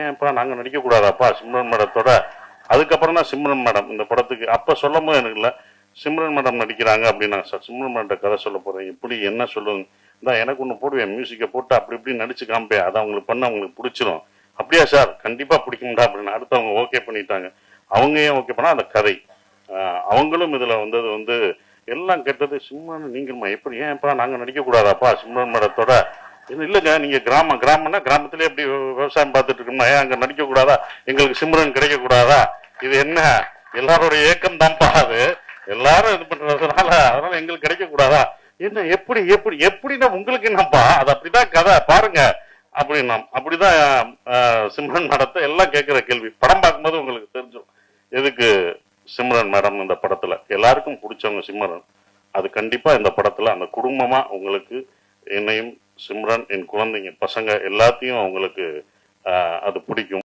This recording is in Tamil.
ஏன்ப்பா நாங்க நடிக்க கூடாதாப்பா சிம்ரன் மேடத்தோட? அதுக்கப்புறம் தான் சிம்ரன் மேடம் இந்த படத்துக்கு அப்ப சொல்லும் போது எனக்கு இல்ல சிம்ரன் மேடம் நடிக்கிறாங்க அப்படின்னாங்க. சார் சிம்ரன் மேடம் கதை சொல்ல போறேன், இப்படி என்ன சொல்லுங்க, இந்த எனக்கு ஒண்ணு போடுவேன், மியூசிக்கை போட்டு அப்படி இப்படி நடிச்சு காமிப்பேன், அதை அவங்களுக்கு பண்ண அவங்களுக்கு பிடிச்சிரும். அப்படியா சார், கண்டிப்பா பிடிக்கும்டா அப்படின்னு அடுத்து அவங்க ஓகே பண்ணிட்டாங்க. அவங்க ஏன் ஓகே பண்ணா அந்த கதை அவங்களும் இதுல வந்தது வந்து எல்லாம் கேட்டது. சிம்ரன் நீங்களுமா எப்படி, ஏன்ப்பா நாங்க நடிக்க கூடாதாப்பா சிம்ரன் மேடத்தோட? இல்லைங்க, நீங்க கிராமம்னா கிராமத்திலே எப்படி விவசாயம் பார்த்துட்டு இருக்கோம்னா ஏன் அங்க நடிக்க கூடாதா, எங்களுக்கு சிம்ரன் கிடைக்க கூடாதா? இது என்ன எல்லாரோட ஏக்கம் தான்ப்பா அது, எல்லாரும் இது பண்றதுனால அதனால எங்களுக்கு கிடைக்க கூடாதா? என்ன எப்படி எப்படி எப்படின்னா உங்களுக்கு என்னப்பா, அது அப்படிதான் கதை பாருங்க அப்படின்னா. அப்படிதான் சிம்ரன் மேடத்தை எல்லாம் கேட்கிற கேள்வி. படம் பார்க்கும்போது உங்களுக்கு தெரிஞ்சிடும் எதுக்கு சிம்ரன் மேடம் இந்த படத்துல எல்லாருக்கும் பிடிச்சவங்க சிம்ரன். அது கண்டிப்பா இந்த படத்துல அந்த குடும்பமா உங்களுக்கு என்னையும் சிம்ரன் என் குழந்தைங்க பசங்க எல்லாத்தையும் அவங்களுக்கு அது பிடிக்கும்.